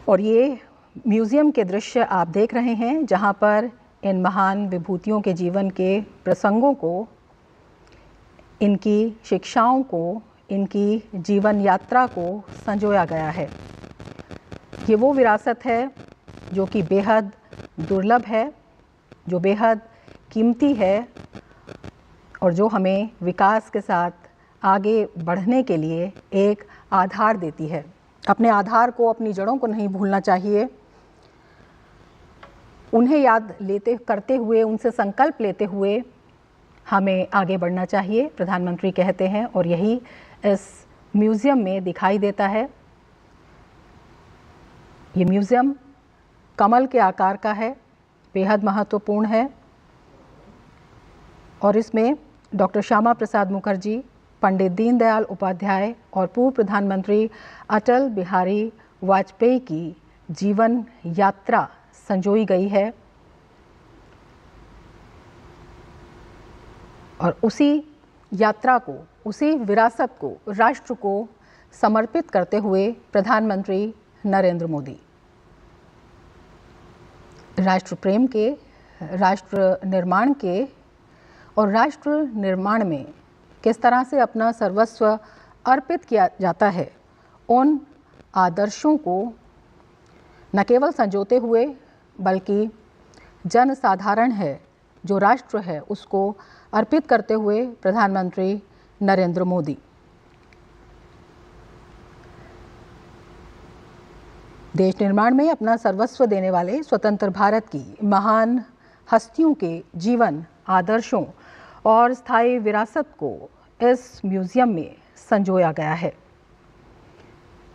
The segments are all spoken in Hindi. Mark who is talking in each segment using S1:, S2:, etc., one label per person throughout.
S1: और ये म्यूज़ियम के दृश्य आप देख रहे हैं जहाँ पर इन महान विभूतियों के जीवन के प्रसंगों को, इनकी शिक्षाओं को, इनकी जीवन यात्रा को संजोया गया है। ये वो विरासत है जो कि बेहद दुर्लभ है, जो बेहद कीमती है और जो हमें विकास के साथ आगे बढ़ने के लिए एक आधार देती है। अपने आधार को, अपनी जड़ों को नहीं भूलना चाहिए। उन्हें याद करते हुए, उनसे संकल्प लेते हुए हमें आगे बढ़ना चाहिए, प्रधानमंत्री कहते हैं, और यही इस म्यूज़ियम में दिखाई देता है। ये म्यूज़ियम कमल के आकार का है, बेहद महत्वपूर्ण है और इसमें डॉक्टर श्यामा प्रसाद मुखर्जी, पंडित दीनदयाल उपाध्याय और पूर्व प्रधानमंत्री अटल बिहारी वाजपेयी की जीवन यात्रा संजोई गई है और उसी यात्रा को, उसी विरासत को राष्ट्र को समर्पित करते हुए प्रधानमंत्री नरेंद्र मोदी राष्ट्र प्रेम के, राष्ट्र निर्माण के और राष्ट्र निर्माण में किस तरह से अपना सर्वस्व अर्पित किया जाता है, उन आदर्शों को न केवल संजोते हुए बल्कि जन साधारण है जो राष्ट्र है उसको अर्पित करते हुए प्रधानमंत्री नरेंद्र मोदी देश निर्माण में अपना सर्वस्व देने वाले स्वतंत्र भारत की महान हस्तियों के जीवन, आदर्शों और स्थायी विरासत को इस म्यूज़ियम में संजोया गया है।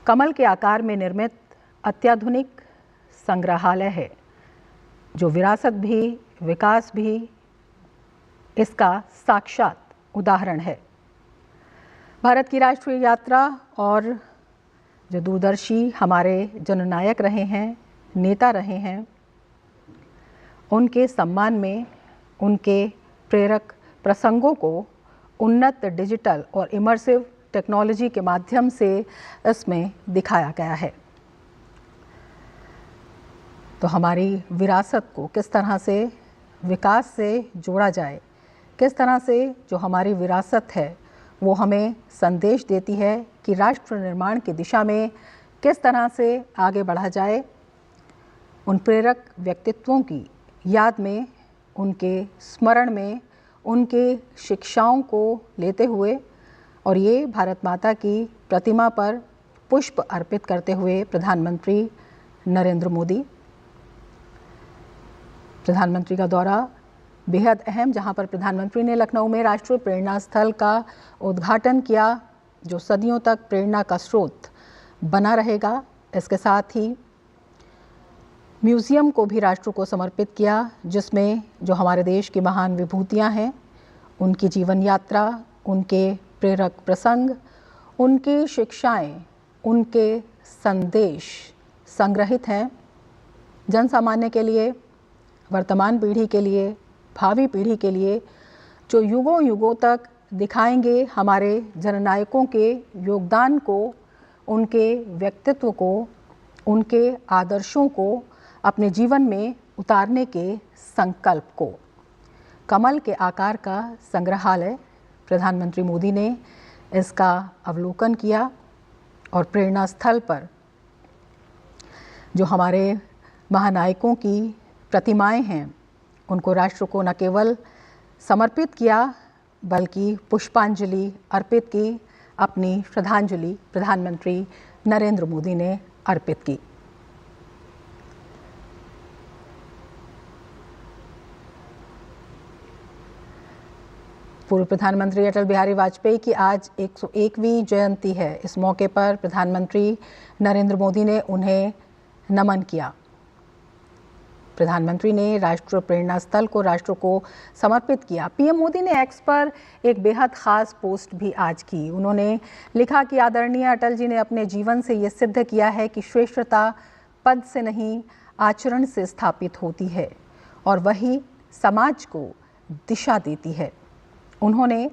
S1: कमल के आकार में निर्मित अत्याधुनिक संग्रहालय है जो विरासत भी, विकास भी इसका साक्षात उदाहरण है। भारत की राष्ट्रीय यात्रा और जो दूरदर्शी हमारे जननायक रहे हैं, नेता रहे हैं, उनके सम्मान में उनके प्रेरक प्रसंगों को उन्नत डिजिटल और इमर्सिव टेक्नोलॉजी के माध्यम से इसमें दिखाया गया है। तो हमारी विरासत को किस तरह से विकास से जोड़ा जाए, किस तरह से जो हमारी विरासत है वो हमें संदेश देती है कि राष्ट्र निर्माण की दिशा में किस तरह से आगे बढ़ा जाए। उन प्रेरक व्यक्तित्वों की याद में, उनके स्मरण में, उनके शिक्षाओं को लेते हुए और ये भारत माता की प्रतिमा पर पुष्प अर्पित करते हुए प्रधानमंत्री नरेंद्र मोदी, प्रधानमंत्री का दौरा बेहद अहम, जहां पर प्रधानमंत्री ने लखनऊ में राष्ट्रीय प्रेरणा स्थल का उद्घाटन किया जो सदियों तक प्रेरणा का स्रोत बना रहेगा। इसके साथ ही म्यूज़ियम को भी राष्ट्र को समर्पित किया जिसमें जो हमारे देश की महान विभूतियां हैं, उनकी जीवन यात्रा, उनके प्रेरक प्रसंग, उनकी शिक्षाएं, उनके संदेश संग्रहित हैं जन सामान्य के लिए, वर्तमान पीढ़ी के लिए, भावी पीढ़ी के लिए, जो युगों युगों तक दिखाएंगे हमारे जननायकों के योगदान को, उनके व्यक्तित्व को, उनके आदर्शों को अपने जीवन में उतारने के संकल्प को। कमल के आकार का संग्रहालय, प्रधानमंत्री मोदी ने इसका अवलोकन किया और प्रेरणा स्थल पर जो हमारे महानायकों की प्रतिमाएं हैं उनको राष्ट्र को न केवल समर्पित किया बल्कि पुष्पांजलि अर्पित की, अपनी श्रद्धांजलि प्रधानमंत्री नरेंद्र मोदी ने अर्पित की। पूर्व प्रधानमंत्री अटल बिहारी वाजपेयी की आज 101वीं जयंती है। इस मौके पर प्रधानमंत्री नरेंद्र मोदी ने उन्हें नमन किया। प्रधानमंत्री ने राष्ट्रीय प्रेरणा स्थल को राष्ट्र को समर्पित किया। पीएम मोदी ने एक्स पर एक बेहद खास पोस्ट भी आज की। उन्होंने लिखा कि आदरणीय अटल जी ने अपने जीवन से ये सिद्ध किया है कि श्रेष्ठता पद से नहीं, आचरण से स्थापित होती है और वही समाज को दिशा देती है। उन्होंने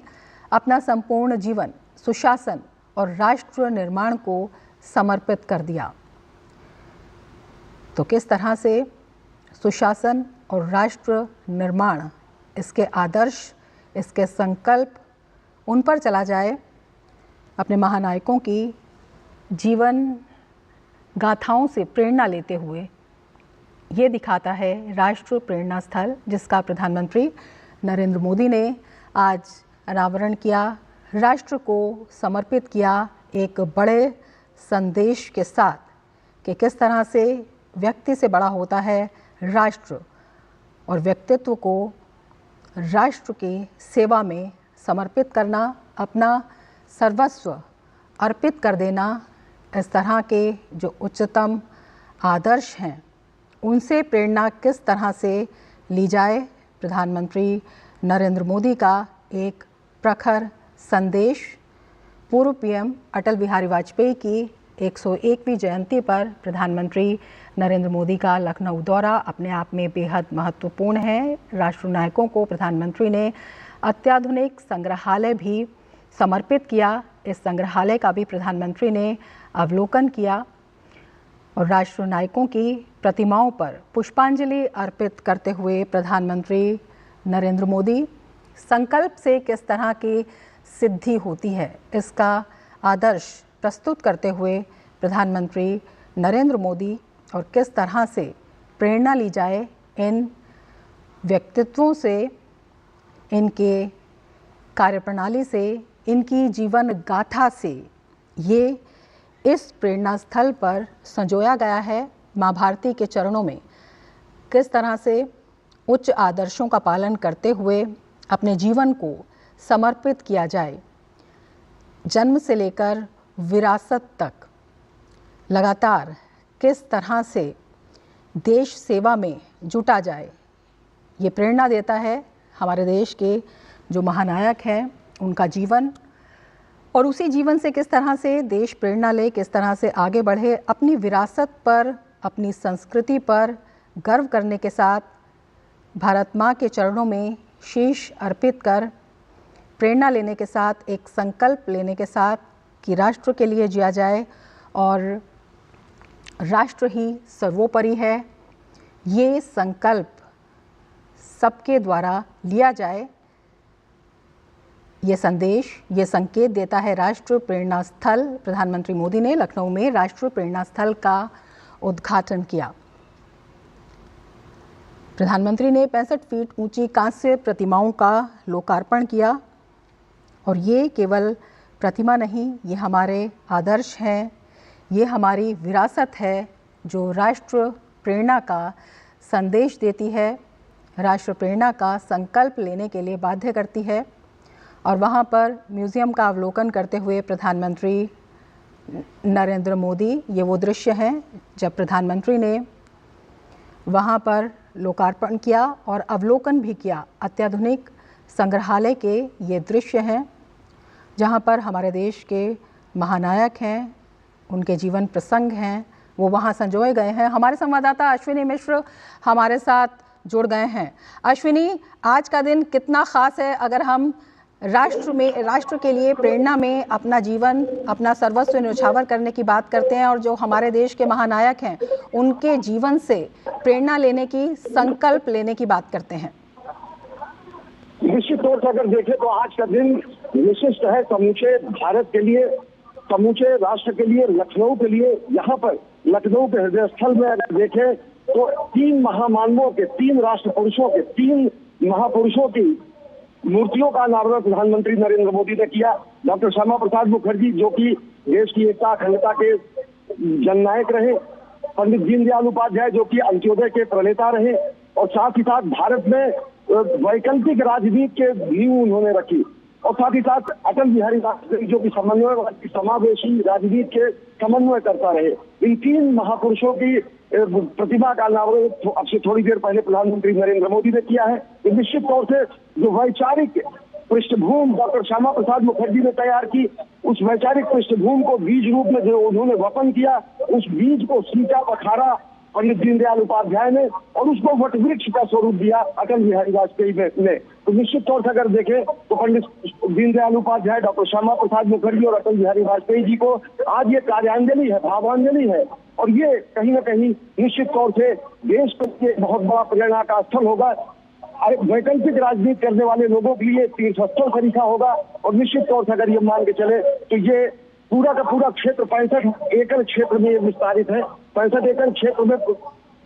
S1: अपना संपूर्ण जीवन सुशासन और राष्ट्र निर्माण को समर्पित कर दिया। तो किस तरह से सुशासन और राष्ट्र निर्माण, इसके आदर्श, इसके संकल्प, उन पर चला जाए। अपने महानायकों की जीवन गाथाओं से प्रेरणा लेते हुए ये दिखाता है राष्ट्र प्रेरणा स्थल, जिसका प्रधानमंत्री नरेंद्र मोदी ने आज अनावरण किया, राष्ट्र को समर्पित किया एक बड़े संदेश के साथ कि किस तरह से व्यक्ति से बड़ा होता है राष्ट्र, और व्यक्तित्व को राष्ट्र की सेवा में समर्पित करना, अपना सर्वस्व अर्पित कर देना। इस तरह के जो उच्चतम आदर्श हैं उनसे प्रेरणा किस तरह से ली जाए। प्रधानमंत्री नरेंद्र मोदी का एक प्रखर संदेश पूर्व पीएम अटल बिहारी वाजपेयी की 101वीं जयंती पर प्रधानमंत्री नरेंद्र मोदी का लखनऊ दौरा अपने आप में बेहद महत्वपूर्ण है। राष्ट्रनायकों को प्रधानमंत्री ने अत्याधुनिक संग्रहालय भी समर्पित किया। इस संग्रहालय का भी प्रधानमंत्री ने अवलोकन किया और राष्ट्रनायकों की प्रतिमाओं पर पुष्पांजलि अर्पित करते हुए प्रधानमंत्री नरेंद्र मोदी संकल्प से किस तरह की सिद्धि होती है, इसका आदर्श प्रस्तुत करते हुए प्रधानमंत्री नरेंद्र मोदी और किस तरह से प्रेरणा ली जाए इन व्यक्तित्वों से, इनके कार्यप्रणाली से, इनकी जीवन गाथा से, ये इस प्रेरणा स्थल पर संजोया गया है। माँ भारती के चरणों में किस तरह से उच्च आदर्शों का पालन करते हुए अपने जीवन को समर्पित किया जाए, जन्म से लेकर विरासत तक लगातार किस तरह से देश सेवा में जुटा जाए, ये प्रेरणा देता है हमारे देश के जो महानायक हैं उनका जीवन। और उसी जीवन से किस तरह से देश प्रेरणा ले, किस तरह से आगे बढ़े, अपनी विरासत पर, अपनी संस्कृति पर गर्व करने के साथ भारत माँ के चरणों में शीश अर्पित कर, प्रेरणा लेने के साथ, एक संकल्प लेने के साथ कि राष्ट्र के लिए जिया जाए और राष्ट्र ही सर्वोपरि है, ये संकल्प सबके द्वारा लिया जाए। ये संदेश, ये संकेत देता है राष्ट्र प्रेरणा स्थल। प्रधानमंत्री मोदी ने लखनऊ में राष्ट्र प्रेरणा स्थल का उद्घाटन किया। प्रधानमंत्री ने 65 फीट ऊंची कांस्य प्रतिमाओं का लोकार्पण किया और ये केवल प्रतिमा नहीं, ये हमारे आदर्श हैं, ये हमारी विरासत है जो राष्ट्र प्रेरणा का संदेश देती है, राष्ट्र प्रेरणा का संकल्प लेने के लिए बाध्य करती है। और वहाँ पर म्यूज़ियम का अवलोकन करते हुए प्रधानमंत्री नरेंद्र मोदी, ये वो दृश्य हैं जब प्रधानमंत्री ने वहाँ पर लोकार्पण किया और अवलोकन भी किया। अत्याधुनिक संग्रहालय के ये दृश्य हैं जहाँ पर हमारे देश के महानायक हैं, उनके जीवन प्रसंग हैं, वो वहाँ संजोए गए हैं। हमारे संवाददाता अश्विनी मिश्र हमारे साथ जुड़ गए हैं। अश्विनी, आज का दिन कितना ख़ास है अगर हम राष्ट्र के लिए प्रेरणा में अपना जीवन, अपना सर्वस्व न्यौछावर करने की बात करते हैं और जो हमारे देश के महानायक हैं उनके जीवन से प्रेरणा लेने की, संकल्प लेने की बात करते हैं?
S2: निश्चित तौर से अगर देखें तो आज का दिन विशिष्ट है समूचे भारत के लिए, समूचे राष्ट्र के लिए, लखनऊ के लिए। यहाँ पर लखनऊ के हृदय स्थल में अगर देखें तो 3 महामानवों के, 3 राष्ट्र पुरुषों के, 3 महापुरुषों की मूर्तियों का अनावरण प्रधानमंत्री नरेंद्र मोदी ने किया। डॉक्टर श्यामा प्रसाद मुखर्जी जो कि देश की एकता अखंडता के जननायक रहे, पंडित दीनदयाल उपाध्याय जो कि अंत्योदय के प्रणेता रहे, और साथ ही साथ भारत में वैकल्पिक राजनीति के नींव उन्होंने रखी, और साथ ही साथ अटल बिहारी वाजपेयी जो कि समन्वय, समावेशी राजनीति के समन्वय करता रहे। इन 3 महापुरुषों की प्रतिभा का अनावरण अब से थोड़ी देर पहले प्रधानमंत्री नरेंद्र मोदी ने किया है। निश्चित तौर से जो वैचारिक पृष्ठभूमि डॉक्टर श्यामा प्रसाद मुखर्जी ने तैयार की, उस वैचारिक पृष्ठभूमि को बीज रूप में जो उन्होंने वपन किया, उस बीज को सींचा पखारा पंडित दीनदयाल उपाध्याय ने और उसको वटवृक्ष का स्वरूप दिया अटल बिहारी वाजपेयी ने। तो निश्चित तौर से अगर देखें तो पंडित दीनदयाल उपाध्याय, डॉक्टर श्यामा प्रसाद मुखर्जी और अटल बिहारी वाजपेयी जी को आज ये कार्यांजलि है, भावांजलि है। और और ये कहीं ना कहीं निश्चित तौर से देश के लिए बहुत बड़ा प्रेरणा का स्थल होगा। वैकल्पिक राजनीति करने वाले लोगों के लिए तीर्थस्थल तरीका होगा। और निश्चित तौर से अगर ये मान के चले तो ये पूरा का पूरा क्षेत्र 65 एकड़ क्षेत्र में विस्तारित है। 65 एकड़ क्षेत्र में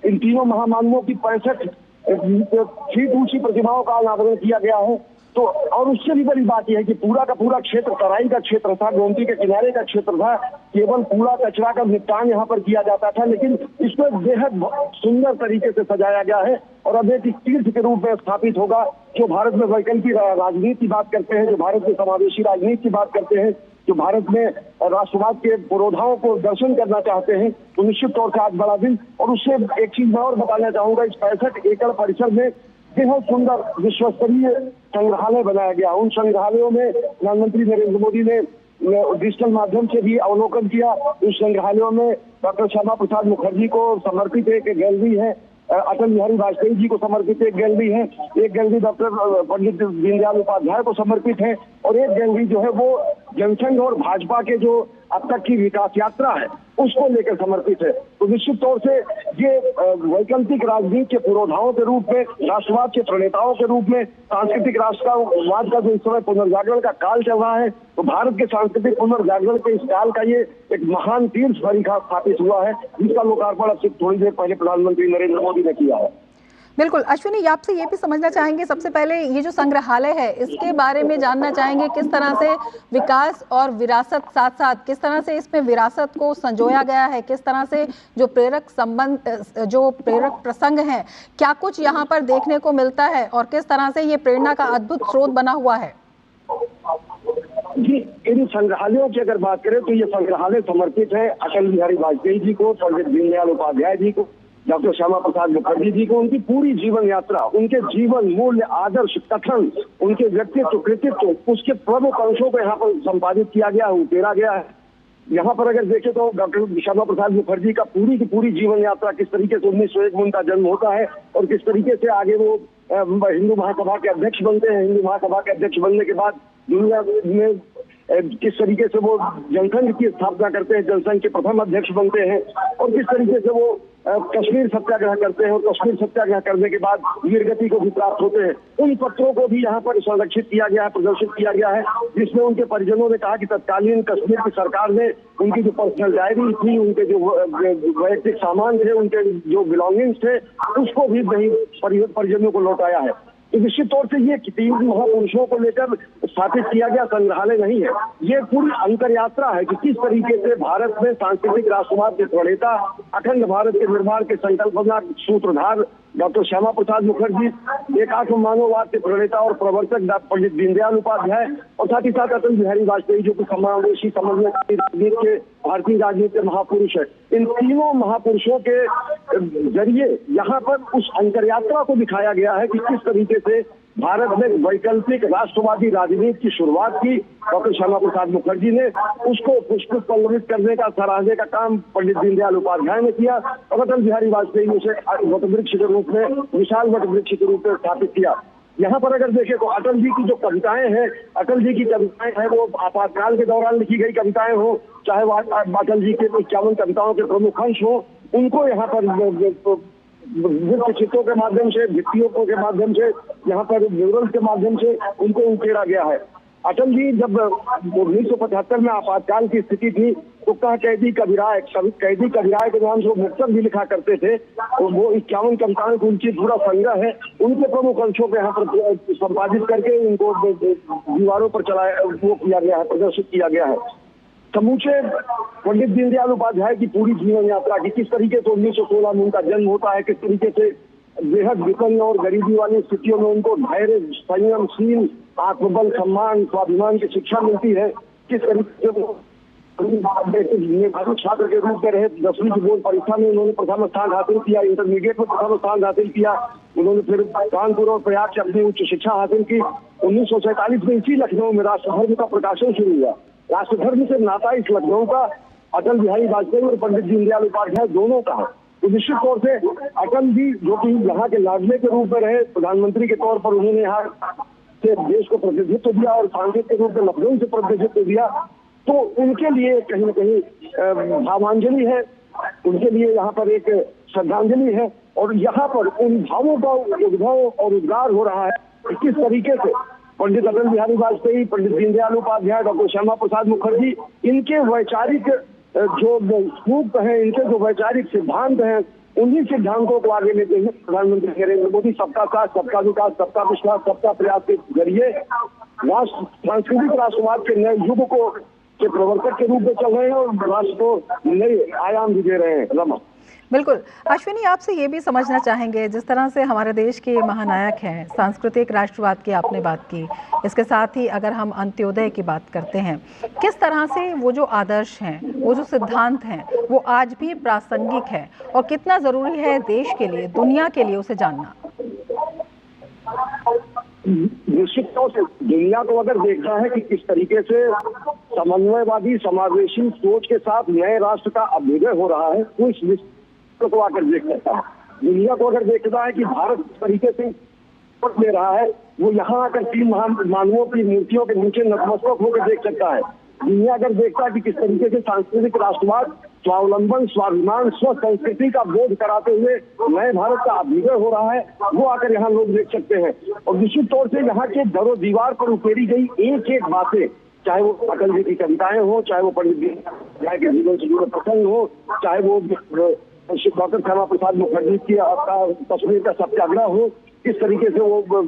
S2: इन तीनों महामानवों की 65 फीट ऊंची प्रतिमाओं का अनावरण किया गया है। तो और उससे भी बड़ी बात यह है कि पूरा का पूरा क्षेत्र तराई का क्षेत्र था, गोमती के किनारे का क्षेत्र था। केवल कूड़ा कचरा का निपटान यहाँ पर किया जाता था, लेकिन इसको बेहद सुंदर तरीके से सजाया गया है और अब एक तीर्थ के रूप में स्थापित होगा। जो भारत में वैकल्पिक राजनीति की बात करते हैं, जो भारत में समावेशी राजनीति की बात करते हैं, जो भारत में राष्ट्रवाद के पुरोधाओं को दर्शन करना चाहते हैं, तो निश्चित तौर से आज बड़ा दिन। और उससे एक चीज मैं और बताना चाहूंगा, इस 65 एकड़ परिसर में बेहद सुंदर विश्वस्तरीय संग्रहालय बनाया गया। उन संग्रहालयों में प्रधानमंत्री नरेंद्र मोदी ने डिजिटल माध्यम से भी अवलोकन किया। उस संग्रहालयों में डॉक्टर श्यामा प्रसाद मुखर्जी को समर्पित एक गैलरी है, अटल बिहारी वाजपेयी जी को समर्पित एक गैलरी है, एक गैलरी डॉक्टर पंडित दीनदयाल उपाध्याय को समर्पित है और एक गैलरी जो है वो जनसंघ और भाजपा के जो अब तक की विकास यात्रा है उसको लेकर समर्पित है। तो निश्चित तौर से ये वैकल्पिक राजनीति के पुरोधाओं के रूप में, राष्ट्रवाद के प्रणेताओं के रूप में, सांस्कृतिक राष्ट्रवाद का जो इस समय पुनर्जागरण का काल चल रहा है, तो भारत के सांस्कृतिक पुनर्जागरण के इस काल का ये एक महान तीर्थ तरीका स्थापित हुआ है, जिसका लोकार्पण अब थोड़ी देर पहले प्रधानमंत्री नरेंद्र मोदी ने किया है।
S1: बिल्कुल। अश्विनी, आपसे ये भी समझना चाहेंगे, सबसे पहले ये जो संग्रहालय है इसके बारे में जानना चाहेंगे, किस तरह से विकास और विरासत साथ साथ, किस तरह से इसमें विरासत को संजोया गया है, किस तरह से जो प्रेरक संबंध, जो प्रेरक प्रसंग हैं, क्या कुछ यहाँ पर देखने को मिलता है और किस तरह से ये प्रेरणा का अद्भुत स्रोत बना हुआ है?
S2: जी, इन संग्रहालयों की अगर बात करें तो ये संग्रहालय समर्पित है अटल बिहारी वाजपेयी जी को, पंडित दीनदयाल उपाध्याय जी को, डॉक्टर श्यामा प्रसाद मुखर्जी जी को, उनकी पूरी जीवन यात्रा, उनके जीवन मूल्य, आदर्श, कथन, उनके व्यक्तित्व, कृतित्व, उसके प्रमुख अंशों को यहाँ पर संपादित किया गया है, उकेरा गया है। यहाँ पर अगर देखें तो डॉक्टर श्यामा प्रसाद मुखर्जी का पूरी की पूरी जीवन यात्रा, किस तरीके से 1901 में उनका जन्म होता है और किस तरीके से आगे वो हिंदू महासभा के अध्यक्ष बनते हैं। हिंदू महासभा के अध्यक्ष बनने के बाद दुनिया में किस तरीके से वो जनसंघ की स्थापना करते हैं, जनसंघ के प्रथम अध्यक्ष बनते हैं और किस तरीके से वो कश्मीर सत्याग्रह करते हैं और कश्मीर सत्याग्रह करने के बाद वीरगति को भी प्राप्त होते हैं। उन पत्रों को भी यहाँ पर संरक्षित किया गया है, प्रदर्शित किया गया है, जिसमें उनके परिजनों ने कहा कि तत्कालीन कश्मीर की सरकार ने उनकी जो पर्सनल डायरी थी, उनके जो वैयक्तिक सामान थे, उनके जो बिलोंगिंग्स थे, उसको भी वही परिजनों को लौटाया है। तो निश्चित तौर से ये तीन महापुरुषों को लेकर स्थापित किया गया संग्रहालय नहीं है, ये पूरी अंतर यात्रा है कि किस तरीके से भारत में सांस्कृतिक राष्ट्रवाद के प्रणेता, अखंड भारत के निर्माण के संकल्पना सूत्रधार डॉक्टर श्यामा प्रसाद मुखर्जी, एकात्म मानववाद के प्रणेता और प्रवर्तक पंडित दीनदयाल उपाध्याय और साथ ही साथ अटल बिहारी वाजपेयी जो कि समावेशी समन्वयकारी राजनीति के, भारतीय राजनीति के महापुरुष है। इन तीनों महापुरुषों के जरिए यहाँ पर उस अंतर यात्रा को दिखाया गया है कि किस तरीके से भारत में वैकल्पिक राष्ट्रवादी राजनीति की शुरुआत की डॉक्टर श्यामा प्रसाद मुखर्जी ने, उसको पुष्पित पल्लवित करने का, सराहने का काम पंडित दीनदयाल उपाध्याय ने किया और अटल बिहारी वाजपेयी ने उसे वटवृक्ष के रूप में, विशाल वटवृक्ष के रूप में स्थापित किया। यहाँ पर अगर देखें तो अटल जी की जो कविताएं हैं, अटल जी की कविताएं हैं वो आपातकाल के दौरान लिखी गई कविताएं हो, चाहे वो अटल जी के 51 कविताओं के प्रमुख अंश हो, उनको यहाँ पर वृत्त चित्रों के माध्यम से, भित्तियों के माध्यम से, यहाँ पर म्यूरल्स के माध्यम से उनको उकेरा गया है। अटल जी जब 1975 में आपातकाल की स्थिति थी तो कह कैदी कबीराय के नाम से वो मुक्तक भी लिखा करते थे। तो वो 51 कविताओं की उनकी पूरा संग्रह है, उनके प्रमुख अंशों को यहाँ पर संपादित करके उनको दीवारों पर चलाया, वो किया गया है, प्रदर्शित किया गया है। समूचे पंडित दीनदयाल उपाध्याय की पूरी जीवन यात्रा की, किस तरीके से 1916 में उनका जन्म होता है, किस तरीके से बेहद विपन्न और गरीबी वाली स्थितियों में उनको धैर्य, संयमशील, आत्मबल, सम्मान, स्वाभिमान की शिक्षा मिलती है, किस तरीके से वो छात्र के रूप में रहे। 10वीं की बोर्ड परीक्षा में उन्होंने प्रथम स्थान हासिल किया, इंटरमीडिएट में प्रथम स्थान हासिल किया, उन्होंने फिर कानपुर और प्रयाग से अपनी उच्च शिक्षा हासिल की। 1947 में इसी लखनऊ में राष्ट्रधर्म का प्रकाशन शुरू हुआ। राष्ट्रधर्म से नाता इस लखनऊ का अटल बिहारी वाजपेयी और पंडित दीनदयाल उपाध्याय दोनों का है। तो निश्चित तौर से अटल जी जो कि यहाँ के लाडले के रूप में रहे, प्रधानमंत्री के तौर पर उन्होंने यहाँ से देश को प्रतिनिधित्व दिया और सांसद के रूप में लखनऊ से प्रतिनिधित्व दिया, तो उनके लिए कहीं न कहीं भावांजलि है। उनके लिए यहाँ पर एक श्रद्धांजलि है। और यहाँ पर उन भावों का उद्भव और उद्गार हो रहा है कि किस तरीके से पंडित अटल बिहारी वाजपेयी, पंडित दीनदयाल उपाध्याय, डॉक्टर श्यामा प्रसाद मुखर्जी, इनके वैचारिक जो सूत्र हैं, इनके जो वैचारिक सिद्धांत हैं, उन्हीं सिद्धांतों को आगे लेते हुए प्रधानमंत्री नरेंद्र मोदी सबका साथ, सबका विकास, सबका विश्वास, सबका प्रयास के जरिए राष्ट्र सांस्कृतिक राष्ट्रवाद के नए युग के प्रवर्तक के रूप में चल रहे हैं और राष्ट्र को नए आयाम भी दे रहे हैं। रमा,
S1: बिल्कुल। अश्विनी, आपसे ये भी समझना चाहेंगे, जिस तरह से हमारे देश के महानायक हैं, सांस्कृतिक राष्ट्रवाद की आपने बात की, इसके साथ ही अगर हम अंत्योदय की बात करते हैं, किस तरह से वो जो आदर्श हैं, वो जो सिद्धांत हैं, वो आज भी प्रासंगिक है और कितना ज़रूरी है देश के लिए, दुनिया के लिए उसे जानना?
S2: निश्चित तौर से दुनिया को अगर देखना है कि किस तरीके से समन्वयवादी समावेशी सोच के साथ नए राष्ट्र का अभ्युदय हो रहा है, तो इस को आकर देख सकता है। दुनिया को अगर देखना है कि भारत किस तरीके से ले रहा है, वो यहाँ आकर 3 महान मानवों की मूर्तियों के नीचे नतमस्तक होकर देख सकता है। दुनिया अगर देखता है कि किस तरीके से सांस्कृतिक राष्ट्रवाद, स्वावलंबन, स्वाभिमान, स्व संस्कृति का बोध कराते हुए नए भारत का अभ्युदय हो रहा है, वो आकर यहाँ लोग देख सकते हैं। और निश्चित तौर से यहाँ के दरो दीवार पर उकेरी गई एक एक बातें, चाहे वो अटल जी की कविताएं हो, चाहे वो पंडित दीनदयाल के जीवन से जुड़े प्रसंग हो, चाहे वो डॉक्टर श्यामा प्रसाद मुखर्जी की कश्मीर का सत्याग्रह हो, किस तरीके से वो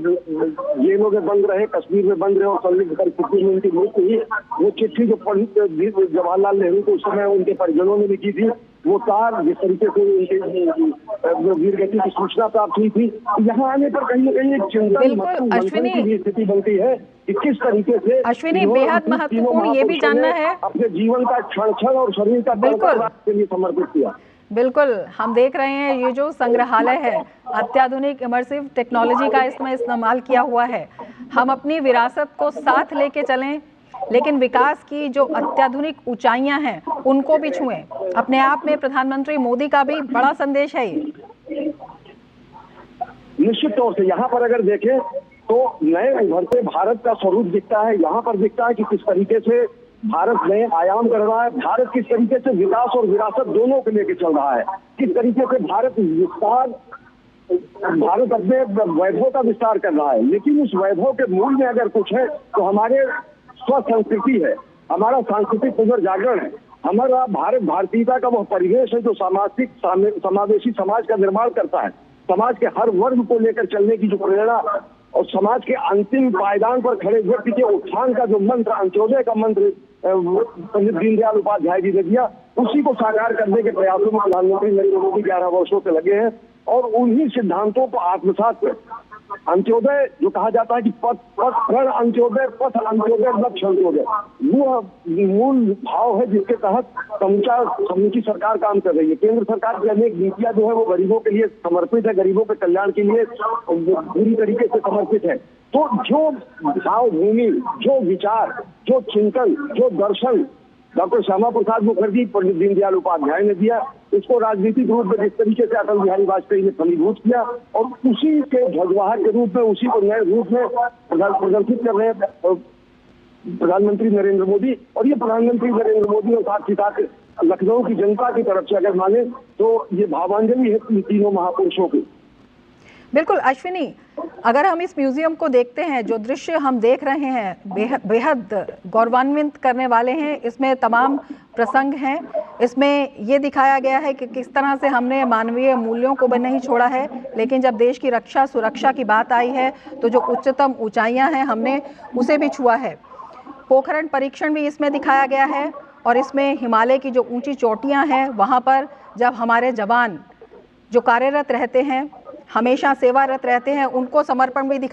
S2: जेलों में बंद रहे, कश्मीर में बंद रहे और संदिग्ध परिस्थिति में उनकी मृत्यु हुई, वो चिट्ठी जो पंडित जवाहरलाल नेहरू को उस समय उनके परिजनों ने लिखी थी, वो तार जिस तरीके से उनके वीर गति की सूचना प्राप्त हुई थी, यहाँ आने पर कहीं न कहीं एक चिंतन की स्थिति बनती है कि किस तरीके से
S1: अश्विनी, बेहद महत्वपूर्ण ये भी जानना है,
S2: अपने जीवन का क्षण और शरीर का के लिए समर्पित किया।
S1: बिल्कुल, हम देख रहे हैं ये जो संग्रहालय है, अत्याधुनिक इमर्सिव टेक्नोलॉजी का इसमें इस्तेमाल किया हुआ है। हम अपनी विरासत को साथ लेके चलें, लेकिन विकास की जो अत्याधुनिक ऊंचाइयां हैं उनको भी छुएं। अपने आप में प्रधानमंत्री मोदी का भी बड़ा संदेश है ये।
S2: निश्चित तौर से यहाँ पर अगर देखें तो नए उभरते भारत का स्वरूप दिखता है। यहाँ पर दिखता है कि किस तरीके से भारत नए आयाम कर रहा है, भारत किस तरीके से विकास और विरासत दोनों को लेकर चल रहा है, किस तरीके से भारत अपने वैभव का विस्तार कर रहा है। लेकिन उस वैभव के मूल में अगर कुछ है तो हमारे स्व संस्कृति है, हमारा सांस्कृतिक पुनर्जागरण है, हमारा भारत भारतीयता का वह परिवेश है जो सामाजिक समावेशी समाज का निर्माण करता है, समाज के हर वर्ग को लेकर चलने की जो प्रेरणा और समाज के अंतिम पायदान पर खड़े व्यक्ति के उत्थान का जो मंत्र, अंत्योदय का मंत्र पंडित दीनदयाल उपाध्याय जी ने दिया, उसी को साकार करने के प्रयासों में प्रधानमंत्री नरेंद्र मोदी 11 वर्षों से लगे हैं। और उन्हीं सिद्धांतों को आत्मसात कर अंत्योदय जो कहा जाता है कि प्रण अंत्योदय, पथ अंत्योदय, लक्ष्य अंत्योदय, वो मूल भाव है जिसके तहत समूची सरकार काम कर रही है। केंद्र सरकार की अनेक नीतियां जो है वो गरीबों के लिए समर्पित है, गरीबों के कल्याण के लिए पूरी तरीके से समर्पित है। तो जो भावभूमि, जो विचार, जो चिंतन, जो दर्शन डॉक्टर श्यामा प्रसाद मुखर्जी, पंडित दीनदयाल उपाध्याय ने दिया, इसको राजनीतिक रूप में जिस तरीके से अटल बिहारी वाजपेयी ने फलीभूत किया और उसी के ध्वजवाहक के रूप में, उसी को नए रूप में प्रदर्शित कर रहे हैं प्रधानमंत्री नरेंद्र मोदी। और ये प्रधानमंत्री नरेंद्र मोदी और साथ ही साथ लखनऊ की जनता की तरफ से अगर माने तो ये भावांजलि है तीनों महापुरुषों की।
S1: बिल्कुल अश्विनी, अगर हम इस म्यूजियम को देखते हैं, जो दृश्य हम देख रहे हैं बेहद गौरवान्वित करने वाले हैं। इसमें तमाम प्रसंग हैं। इसमें ये दिखाया गया है कि किस तरह से हमने मानवीय मूल्यों को भी नहीं छोड़ा है, लेकिन जब देश की रक्षा सुरक्षा की बात आई है तो जो उच्चतम ऊंचाइयां हैं हमने उसे भी छुआ है। पोखरण परीक्षण भी इसमें दिखाया गया है और इसमें हिमालय की जो ऊंची चोटियाँ हैं वहाँ पर जब हमारे जवान जो कार्यरत रहते हैं, हमेशा सेवारत रहते हैं, उनको समर्पण भी दिखा